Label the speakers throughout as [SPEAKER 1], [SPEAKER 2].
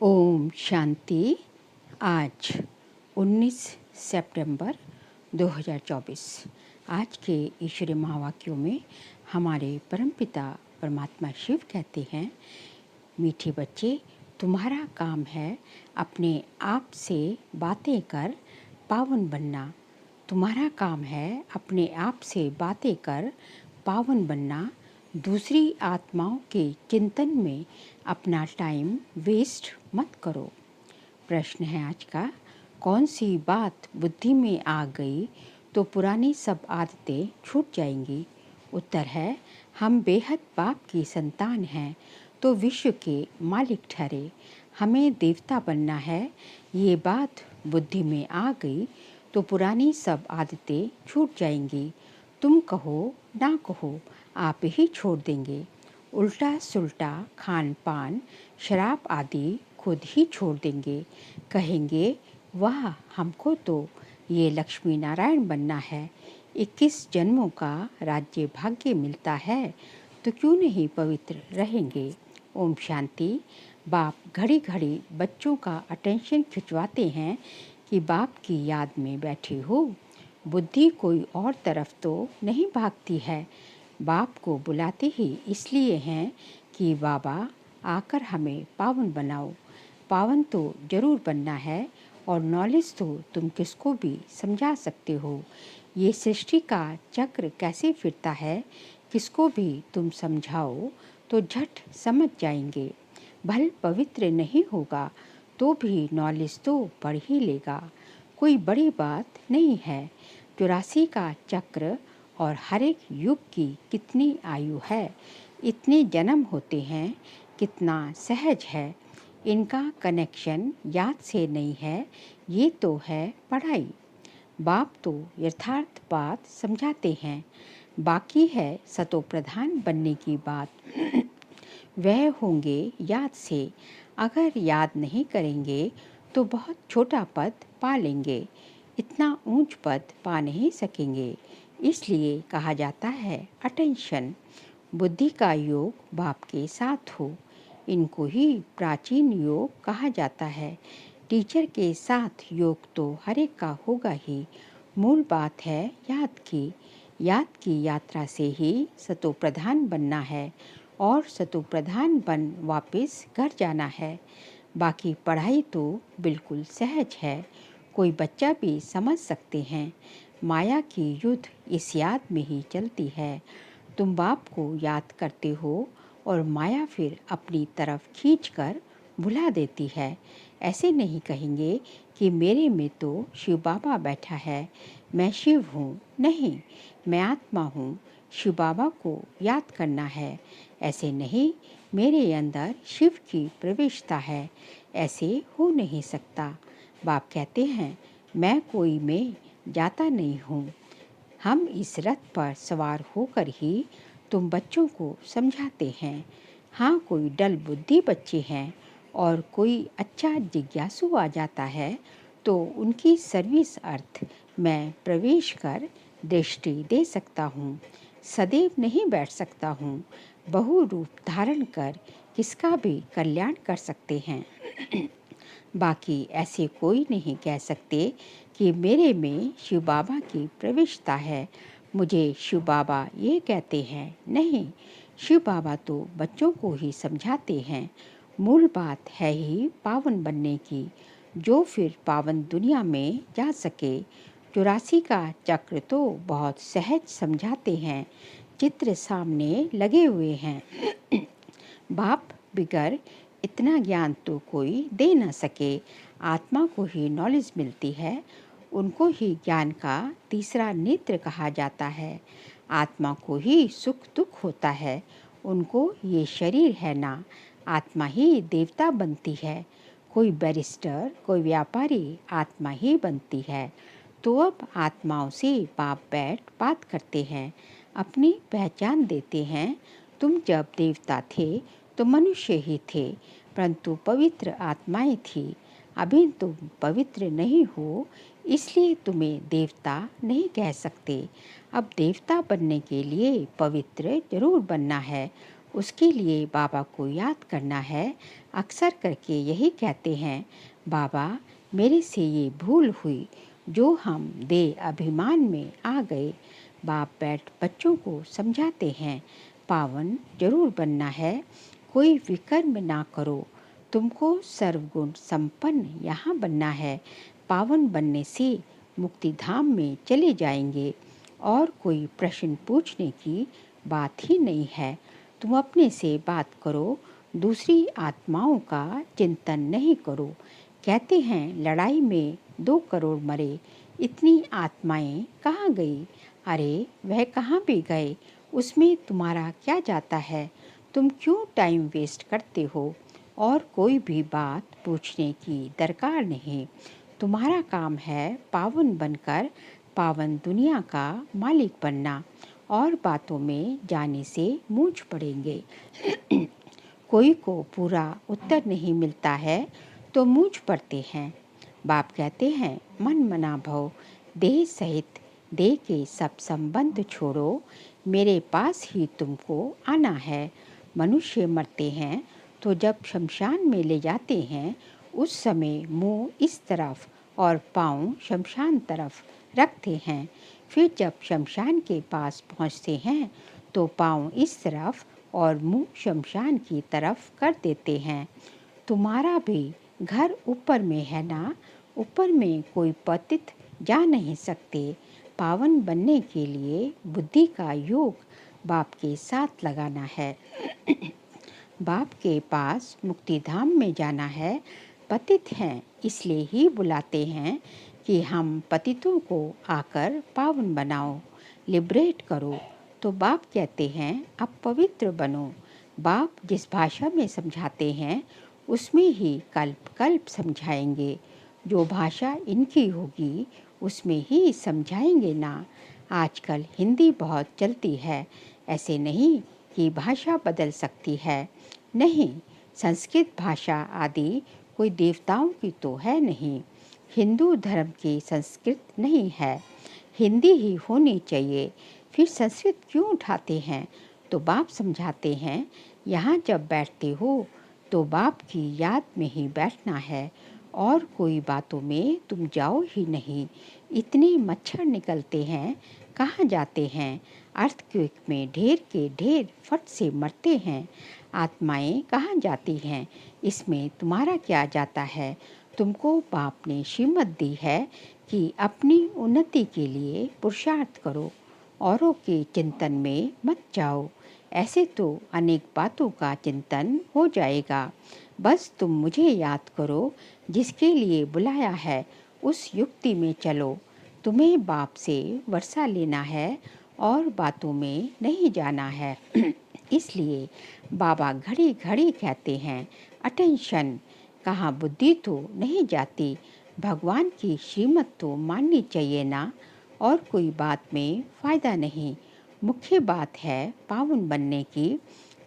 [SPEAKER 1] ओम शांति। आज 19 सितंबर 2024। आज के ईश्वरीय महावाक्यों में हमारे परमपिता परमात्मा शिव कहते हैं, मीठे बच्चे, तुम्हारा काम है अपने आप से बातें कर पावन बनना। तुम्हारा काम है अपने आप से बातें कर पावन बनना। दूसरी आत्माओं के चिंतन में अपना टाइम वेस्ट मत करो। प्रश्न है आज का, कौन सी बात बुद्धि में आ गई तो पुरानी सब आदतें छूट जाएंगी? उत्तर है, हम बेहद बाप की संतान हैं तो विश्व के मालिक ठहरे। हमें देवता बनना है। ये बात बुद्धि में आ गई तो पुरानी सब आदतें छूट जाएंगी। तुम कहो ना कहो, आप ही छोड़ देंगे। उल्टा सुल्टा खान पान शराब आदि खुद ही छोड़ देंगे। कहेंगे, वाह, हमको तो ये लक्ष्मी नारायण बनना है। 21 जन्मों का राज्य भाग्य मिलता है तो क्यों नहीं पवित्र रहेंगे। ओम शांति। बाप घड़ी घड़ी बच्चों का अटेंशन खिंचवाते हैं कि बाप की याद में बैठे हो। बुद्धि कोई और तरफ तो नहीं भागती है। बाप को बुलाते ही इसलिए हैं कि बाबा आकर हमें पावन बनाओ। पावन तो जरूर बनना है और नॉलेज तो तुम किसको भी समझा सकते हो। ये सृष्टि का चक्र कैसे फिरता है, किसको भी तुम समझाओ तो झट समझ जाएंगे। भल पवित्र नहीं होगा तो भी नॉलेज तो बढ़ ही लेगा। कोई बड़ी बात नहीं है। 84 का चक्र और हर एक युग की कितनी आयु है, इतने जन्म होते हैं, कितना सहज है। इनका कनेक्शन याद से नहीं है, ये तो है पढ़ाई। बाप तो यथार्थ बात समझाते हैं, बाकी है सतो प्रधान बनने की बात। वह होंगे याद से। अगर याद नहीं करेंगे तो बहुत छोटा पद पा लेंगे, इतना ऊंच पद पा नहीं सकेंगे। इसलिए कहा जाता है अटेंशन। बुद्धि का योग बाप के साथ हो, इनको ही प्राचीन योग कहा जाता है। टीचर के साथ योग तो हर एक का होगा ही। मूल बात है याद की। याद की यात्रा से ही सतो प्रधान बनना है और सतो प्रधान बन वापस घर जाना है। बाकी पढ़ाई तो बिल्कुल सहज है, कोई बच्चा भी समझ सकते हैं। माया की युद्ध इस याद में ही चलती है। तुम बाप को याद करते हो और माया फिर अपनी तरफ खींचकर भुला देती है। ऐसे नहीं कहेंगे कि मेरे में तो शिव बाबा बैठा है, मैं शिव हूँ। नहीं, मैं आत्मा हूँ, शिव बाबा को याद करना है। ऐसे नहीं, मेरे अंदर शिव की प्रविष्टता है, ऐसे हो नहीं सकता। बाप कहते हैं, मैं कोई में जाता नहीं हूँ। हम इस रथ पर सवार होकर ही तुम बच्चों को समझाते हैं। हाँ, कोई डल बुद्धि बच्चे हैं और कोई अच्छा जिज्ञासु आ जाता है तो उनकी सर्विस अर्थ मैं प्रवेश कर दृष्टि दे सकता हूँ। सदैव नहीं बैठ सकता हूँ। बहु रूप धारण कर किसका भी कल्याण कर सकते हैं। बाकी ऐसे कोई नहीं कह सकते कि मेरे में शिव बाबा की प्रविष्टता है, मुझे शिव बाबा ये कहते हैं। नहीं, शिव बाबा तो बच्चों को ही समझाते हैं। मूल बात है ही पावन बनने की, जो फिर पावन दुनिया में जा सके। 84 का चक्र तो बहुत सहज समझाते हैं, चित्र सामने लगे हुए हैं। बाप बिगर इतना ज्ञान तो कोई दे न सके। आत्मा को ही नॉलेज मिलती है, उनको ही ज्ञान का तीसरा नेत्र कहा जाता है। आत्मा को ही सुख दुख होता है, उनको ये शरीर है ना। आत्मा ही देवता बनती है। कोई बैरिस्टर, कोई व्यापारी, आत्मा ही बनती है। तो अब आत्माओं से बाप बैठ बात करते हैं, अपनी पहचान देते हैं। तुम जब देवता थे तो मनुष्य ही थे, परंतु पवित्र आत्माएं थी। अभी तुम पवित्र नहीं हो, इसलिए तुम्हें देवता नहीं कह सकते। अब देवता बनने के लिए पवित्र जरूर बनना है। उसके लिए बाबा को याद करना है। अक्सर करके यही कहते हैं, बाबा मेरे से ये भूल हुई जो हम दे अभिमान में आ गए। बाप बैठ बच्चों को समझाते हैं, पावन जरूर बनना है, कोई विकर्म ना करो, तुमको सर्वगुण संपन्न यहाँ बनना है। पावन बनने से मुक्ति धाम में चले जाएंगे और कोई प्रश्न पूछने की बात ही नहीं है। तुम अपने से बात करो, दूसरी आत्माओं का चिंतन नहीं करो। कहते हैं लड़ाई में 2 करोड़ मरे, इतनी आत्माएं कहाँ गई? अरे वह कहाँ भी गए, उसमें तुम्हारा क्या जाता है? तुम क्यों टाइम वेस्ट करते हो? और कोई भी बात पूछने की दरकार नहीं। तुम्हारा काम है पावन बनकर पावन दुनिया का मालिक बनना, और बातों में जाने से मूंझ पड़ेंगे। कोई को पूरा उत्तर नहीं मिलता है तो मूंझ पड़ते हैं। बाप कहते हैं, मन मना भव, देह सहित देह के सब संबंध छोड़ो, मेरे पास ही तुमको आना है। मनुष्य मरते हैं तो जब शमशान में ले जाते हैं, उस समय मुंह इस तरफ और पाँव शमशान तरफ रखते हैं। फिर जब शमशान के पास पहुंचते हैं तो पाँव इस तरफ और मुंह शमशान की तरफ कर देते हैं। तुम्हारा भी घर ऊपर में है ना, ऊपर में कोई पतित जा नहीं सकते। पावन बनने के लिए बुद्धि का योग बाप के साथ लगाना है। बाप के पास मुक्ति धाम में जाना है। पतित हैं इसलिए ही बुलाते हैं कि हम पतितों को आकर पावन बनाओ, लिबरेट करो। तो बाप कहते हैं अब पवित्र बनो। बाप जिस भाषा में समझाते हैं उसमें ही कल्प कल्प समझाएंगे। जो भाषा इनकी होगी उसमें ही समझाएंगे ना। आजकल हिंदी बहुत चलती है, ऐसे नहीं कि भाषा बदल सकती है। नहीं, संस्कृत भाषा आदि कोई देवताओं की तो है नहीं। हिंदू धर्म की संस्कृत नहीं है, हिंदी ही होनी चाहिए। फिर संस्कृत क्यों उठाते हैं? तो बाप समझाते हैं, यहाँ जब बैठते हो तो बाप की याद में ही बैठना है, और कोई बातों में तुम जाओ ही नहीं। इतने मच्छर निकलते हैं, कहाँ जाते हैं? अर्थक्वेक में ढेर के ढेर फट से मरते हैं। आत्माएं कहाँ जाती हैं, इसमें तुम्हारा क्या जाता है? तुमको बाप ने श्रीमत दी है कि अपनी उन्नति के लिए पुरुषार्थ करो, औरों के चिंतन में मत जाओ। ऐसे तो अनेक बातों का चिंतन हो जाएगा। बस तुम मुझे याद करो, जिसके लिए बुलाया है उस युक्ति में चलो। तुम्हें बाप से वर्षा लेना है और बातों में नहीं जाना है। इसलिए बाबा घड़ी घड़ी कहते हैं, अटेंशन। कहाँ बुद्धि तो नहीं जाती, भगवान की श्रीमत तो माननी चाहिए ना। और कोई बात में फ़ायदा नहीं, मुख्य बात है पावन बनने की।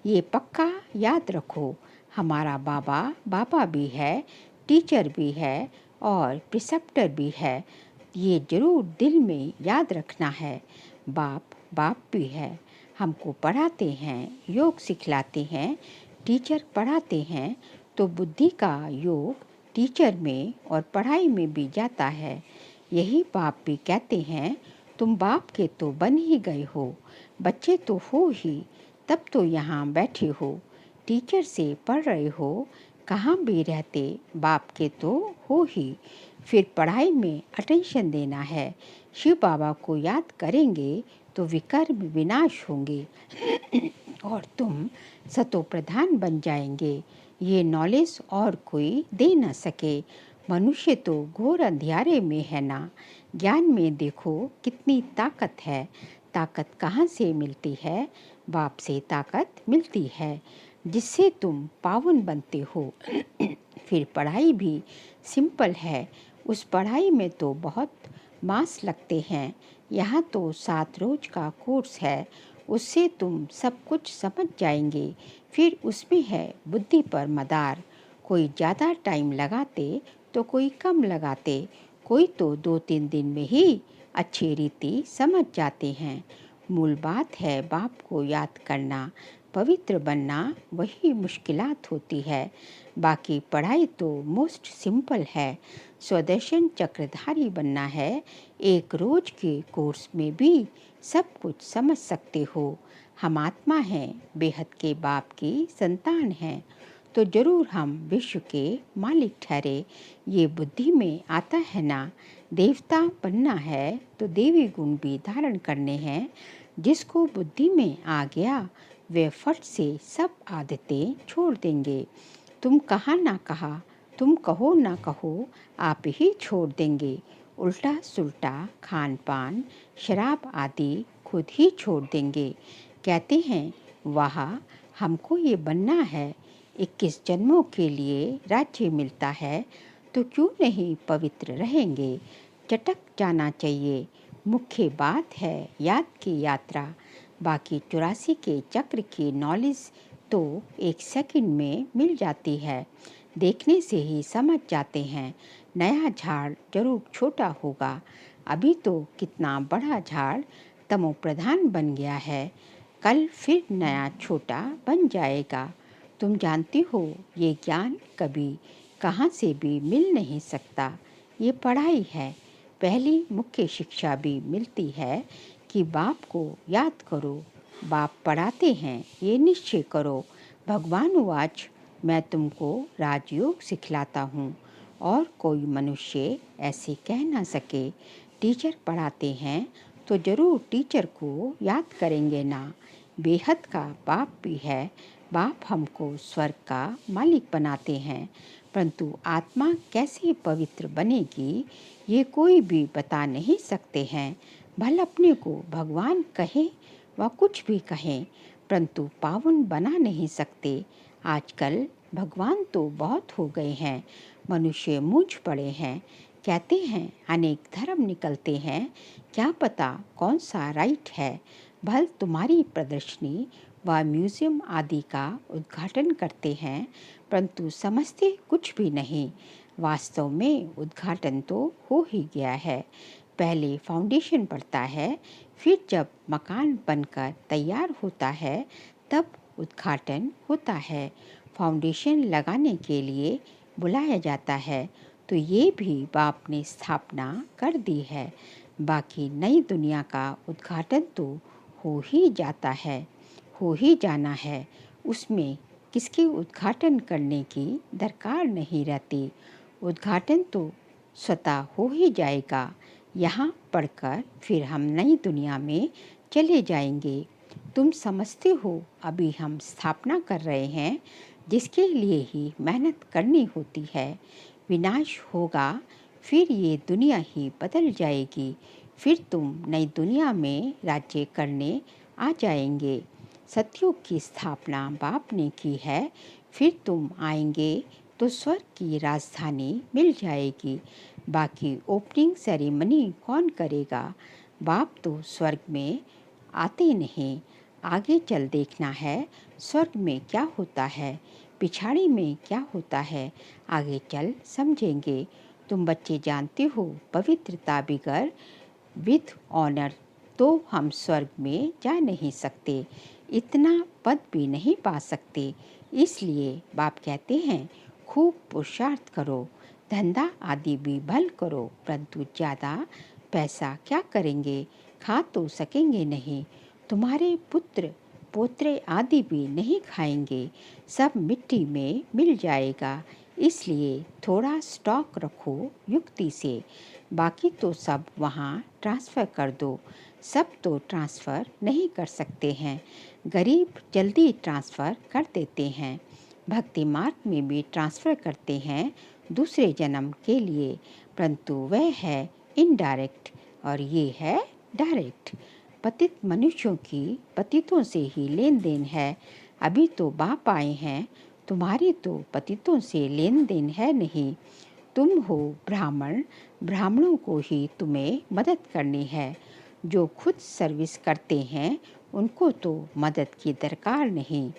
[SPEAKER 1] ये पक्का याद रखो, हमारा बाबा बाबा भी है, टीचर भी है और प्रिसेप्टर भी है। ये जरूर दिल में याद रखना है। बाप बाप भी है, हमको पढ़ाते हैं, योग सिखलाते हैं। टीचर पढ़ाते हैं तो बुद्धि का योग टीचर में और पढ़ाई में भी जाता है। यही बाप भी कहते हैं, तुम बाप के तो बन ही गए हो, बच्चे तो हो ही, तब तो यहाँ बैठे हो, टीचर से पढ़ रहे हो। कहाँ भी रहते बाप के तो हो ही। फिर पढ़ाई में अटेंशन देना है। शिव बाबा को याद करेंगे तो विकर्म विनाश होंगे और तुम सतो प्रधान बन जाएंगे। ये नॉलेज और कोई दे न सके। मनुष्य तो घोर अंधियारे में है ना। ज्ञान में देखो कितनी ताकत है। ताकत कहाँ से मिलती है? बाप से ताकत मिलती है, जिससे तुम पावन बनते हो। फिर पढ़ाई भी सिंपल है। उस पढ़ाई में तो बहुत मास लगते हैं। यहाँ तो 7 रोज का कोर्स है, उससे तुम सब कुछ समझ जाएंगे। फिर उसमें है बुद्धि पर मदार। कोई ज़्यादा टाइम लगाते तो कोई कम लगाते, कोई तो 2-3 दिन में ही अच्छी रीति समझ जाते हैं। मूल बात है बाप को याद करना। पवित्र बनना वही मुश्किलात होती है। बाकी पढ़ाई तो मोस्ट सिंपल है। स्वदर्शन चक्रधारी बनना है, एक रोज के कोर्स में भी सब कुछ समझ सकते हो। हम आत्मा हैं, बेहद के बाप की संतान हैं, तो जरूर हम विश्व के मालिक ठहरे। ये बुद्धि में आता है ना। देवता बनना है तो देवी गुण भी धारण करने हैं। जिसको बुद्धि में आ गया वे फट से सब आदतें छोड़ देंगे। तुम कहा ना कहा, तुम कहो ना कहो, आप ही छोड़ देंगे। उल्टा सुल्टा खान पान शराब आदि खुद ही छोड़ देंगे। कहते हैं वाह, हमको ये बनना है, 21 जन्मों के लिए राज्य मिलता है, तो क्यों नहीं पवित्र रहेंगे। चटक जाना चाहिए। मुख्य बात है याद की यात्रा। बाकी 84 के चक्र की नॉलेज तो एक सेकंड में मिल जाती है। देखने से ही समझ जाते हैं नया झाड़ जरूर छोटा होगा। अभी तो कितना बड़ा झाड़ तमो प्रधान बन गया है, कल फिर नया छोटा बन जाएगा। तुम जानती हो ये ज्ञान कभी कहाँ से भी मिल नहीं सकता। ये पढ़ाई है। पहली मुख्य शिक्षा भी मिलती है कि बाप को याद करो। बाप पढ़ाते हैं ये निश्चय करो। भगवान वाच, मैं तुमको राजयोग सिखलाता हूँ और कोई मनुष्य ऐसे कह ना सके। टीचर पढ़ाते हैं तो जरूर टीचर को याद करेंगे ना। बेहद का बाप भी है। बाप हमको स्वर्ग का मालिक बनाते हैं, परंतु आत्मा कैसे पवित्र बनेगी ये कोई भी बता नहीं सकते हैं। भल अपने को भगवान कहे व कुछ भी कहें, परंतु पावन बना नहीं सकते। आजकल भगवान तो बहुत हो गए हैं, मनुष्य मूझ पड़े हैं। कहते हैं अनेक धर्म निकलते हैं, क्या पता कौन सा राइट है। भल तुम्हारी प्रदर्शनी व म्यूजियम आदि का उद्घाटन करते हैं, परंतु समझते कुछ भी नहीं। वास्तव में उद्घाटन तो हो ही गया है। पहले फाउंडेशन पड़ता है, फिर जब मकान बनकर तैयार होता है तब उद्घाटन होता है। फाउंडेशन लगाने के लिए बुलाया जाता है, तो ये भी बाप ने स्थापना कर दी है। बाकी नई दुनिया का उद्घाटन तो हो ही जाता है, हो ही जाना है। उसमें किसके उद्घाटन करने की दरकार नहीं रहती। उद्घाटन तो स्वतः हो ही जाएगा। यहाँ पढ़कर फिर हम नई दुनिया में चले जाएंगे। तुम समझते हो अभी हम स्थापना कर रहे हैं, जिसके लिए ही मेहनत करनी होती है। विनाश होगा, फिर ये दुनिया ही बदल जाएगी। फिर तुम नई दुनिया में राज्य करने आ जाएंगे। सतयुग की स्थापना बाप ने की है, फिर तुम आएंगे तो स्वर्ग की राजधानी मिल जाएगी। बाकी ओपनिंग सेरेमनी कौन करेगा। बाप तो स्वर्ग में आते नहीं। आगे चल देखना है स्वर्ग में क्या होता है, पिछाड़ी में क्या होता है। आगे चल समझेंगे। तुम बच्चे जानते हो पवित्रता बिगर विद ऑनर तो हम स्वर्ग में जा नहीं सकते, इतना पद भी नहीं पा सकते। इसलिए बाप कहते हैं खूब पुरुषार्थ करो, धंधा आदि भी भल करो, परंतु ज़्यादा पैसा क्या करेंगे, खा तो सकेंगे नहीं। तुम्हारे पुत्र पोत्रे आदि भी नहीं खाएंगे, सब मिट्टी में मिल जाएगा। इसलिए थोड़ा स्टॉक रखो युक्ति से, बाकी तो सब वहाँ ट्रांसफ़र कर दो। सब तो ट्रांसफ़र नहीं कर सकते हैं, गरीब जल्दी ट्रांसफ़र कर देते हैं। भक्ति मार्ग में भी ट्रांसफ़र करते हैं दूसरे जन्म के लिए, परंतु वह है इनडायरेक्ट और ये है डायरेक्ट। पतित मनुष्यों की पतितों से ही लेन देन है। अभी तो बाप आए हैं, तुम्हारी तो पतितों से लेन देन है नहीं। तुम हो ब्राह्मण, ब्राह्मणों को ही तुम्हें मदद करनी है। जो खुद सर्विस करते हैं उनको तो मदद की दरकार नहीं।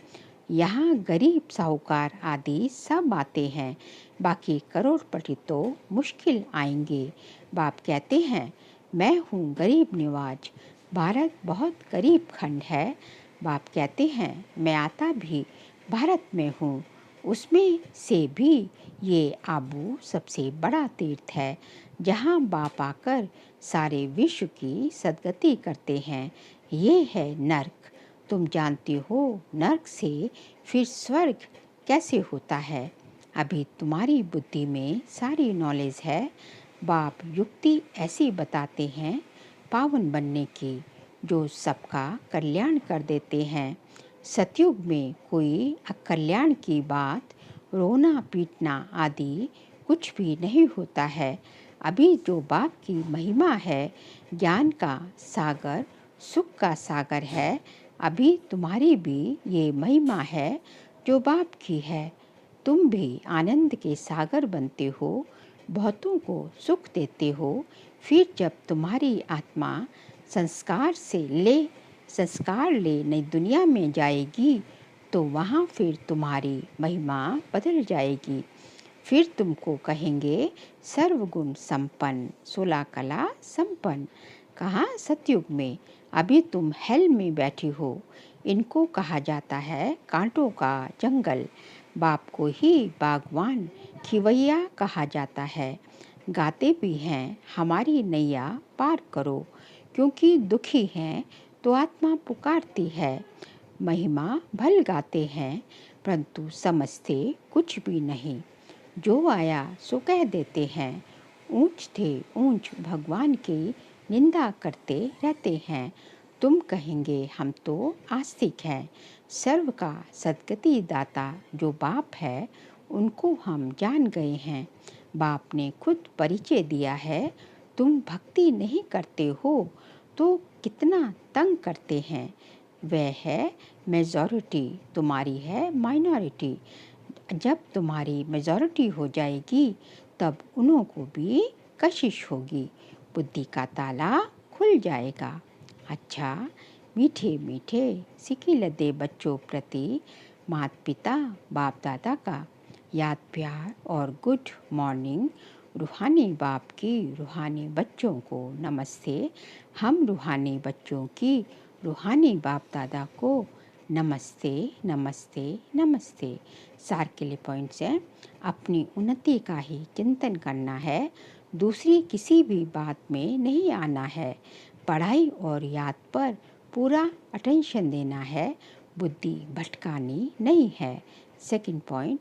[SPEAKER 1] यहाँ गरीब साहूकार आदि सब आते हैं, बाकी करोड़पति तो मुश्किल आएंगे। बाप कहते हैं मैं हूँ गरीब निवाज। भारत बहुत गरीब खंड है, बाप कहते हैं मैं आता भी भारत में हूँ, उसमें से भी ये आबू सबसे बड़ा तीर्थ है जहाँ बाप आकर सारे विश्व की सद्गति करते हैं। ये है नर्क। तुम जानते हो नर्क से फिर स्वर्ग कैसे होता है। अभी तुम्हारी बुद्धि में सारी नॉलेज है। बाप युक्ति ऐसी बताते हैं पावन बनने की जो सबका कल्याण कर देते हैं। सतयुग में कोई अकल्याण की बात, रोना पीटना आदि कुछ भी नहीं होता है। अभी जो बाप की महिमा है, ज्ञान का सागर, सुख का सागर है, अभी तुम्हारी भी ये महिमा है जो बाप की है। तुम भी आनंद के सागर बनते हो, बहुतों को सुख देते हो। फिर जब तुम्हारी आत्मा संस्कार ले नई दुनिया में जाएगी तो वहाँ फिर तुम्हारी महिमा बदल जाएगी। फिर तुमको कहेंगे सर्वगुण संपन्न, 16 कला संपन्न। कहाँ सतयुग में, अभी तुम हेल में बैठी हो। इनको कहा जाता है कांटों का जंगल। बाप को ही बागवान खिवैया कहा जाता है। गाते भी हैं हमारी नैया पार करो, क्योंकि दुखी हैं तो आत्मा पुकारती है। महिमा भल गाते हैं परंतु समझते कुछ भी नहीं। जो आया सो कह देते हैं। ऊंच थे ऊंच भगवान की निंदा करते रहते हैं। तुम कहेंगे हम तो आस्तिक हैं। सर्व का सद्गति दाता जो बाप है उनको हम जान गए हैं। बाप ने खुद परिचय दिया है। तुम भक्ति नहीं करते हो तो कितना तंग करते हैं। वह है मेजॉरिटी, तुम्हारी है माइनॉरिटी। जब तुम्हारी मेजॉरिटी हो जाएगी तब उन्हों को भी कशिश होगी, बुद्धि का ताला खुल जाएगा। अच्छा, मीठे मीठे सिकी लदे बच्चों प्रति माता पिता बाप दादा का याद प्यार और गुड मॉर्निंग। रूहानी बाप की रूहानी बच्चों को नमस्ते। हम रूहानी बच्चों की रूहानी बाप दादा को नमस्ते नमस्ते नमस्ते। सार के लिए पॉइंट्स हैं। अपनी उन्नति का ही चिंतन करना है, दूसरी किसी भी बात में नहीं आना है। पढ़ाई और याद पर पूरा अटेंशन देना है, बुद्धि भटकानी नहीं है। सेकंड पॉइंट,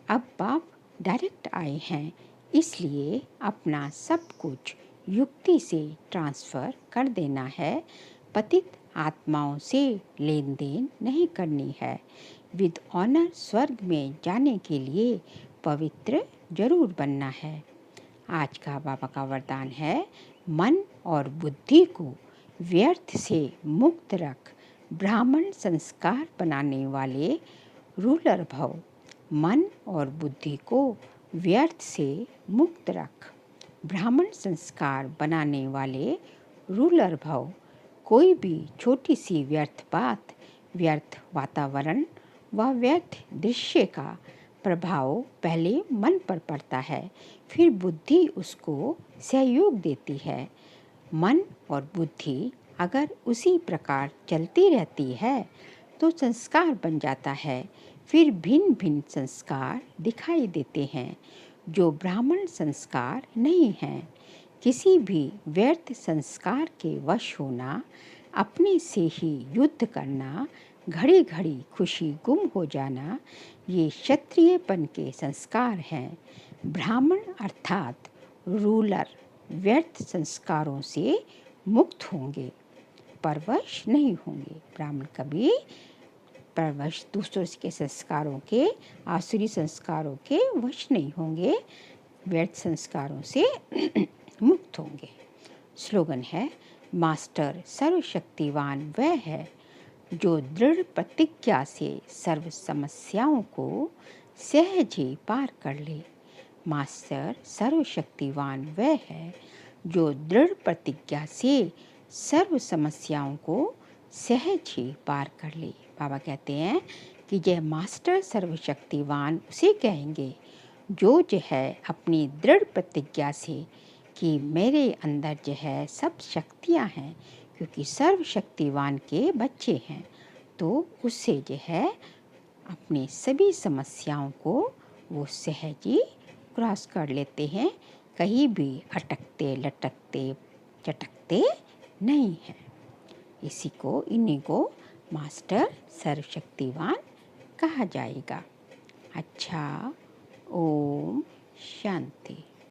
[SPEAKER 1] अब बाप डायरेक्ट आए हैं, इसलिए अपना सब कुछ युक्ति से ट्रांसफ़र कर देना है। पतित आत्माओं से लेन देन नहीं करनी है। विद ऑनर स्वर्ग में जाने के लिए पवित्र जरूर बनना है। आज का बाबा का वरदान है, मन और बुद्धि को व्यर्थ से मुक्त रख, ब्राह्मण संस्कार बनाने वाले रूलर भव। मन और बुद्धि को व्यर्थ से मुक्त रख, ब्राह्मण संस्कार बनाने वाले रूलर भव। कोई भी छोटी सी व्यर्थ बात, व्यर्थ वातावरण व व्यर्थ दृश्य का प्रभाव पहले मन पर पड़ता है, फिर बुद्धि उसको सहयोग देती है। मन और बुद्धि अगर उसी प्रकार चलती रहती है तो संस्कार बन जाता है। फिर भिन्न भिन्न संस्कार दिखाई देते हैं जो ब्राह्मण संस्कार नहीं हैं। किसी भी व्यर्थ संस्कार के वश होना, अपने से ही युद्ध करना, घड़ी घड़ी खुशी गुम हो जाना, ये क्षत्रियपन के संस्कार हैं। ब्राह्मण अर्थात रूलर व्यर्थ संस्कारों से मुक्त होंगे, परवश नहीं होंगे। ब्राह्मण कभी परवश दूसरों के संस्कारों के, आसुरी संस्कारों के वश नहीं होंगे, व्यर्थ संस्कारों से मुक्त होंगे। स्लोगन है, मास्टर सर्वशक्तिवान वह है जो दृढ़ प्रतिज्ञा से सर्व समस्याओं को सहज ही पार कर ले। मास्टर सर्वशक्तिवान वह है जो दृढ़ प्रतिज्ञा से सर्व समस्याओं को सहज ही पार कर ले। बाबा कहते हैं कि यह मास्टर सर्वशक्तिवान उसे कहेंगे जो है अपनी दृढ़ प्रतिज्ञा से कि मेरे अंदर है सब शक्तियाँ हैं, क्योंकि सर्वशक्तिवान के बच्चे हैं। तो उससे जो है अपनी सभी समस्याओं को वो सहज ही क्रॉस कर लेते हैं, कहीं भी अटकते लटकते चटकते नहीं हैं। इन्हीं को मास्टर सर्वशक्तिवान कहा जाएगा। अच्छा, ओम शांति।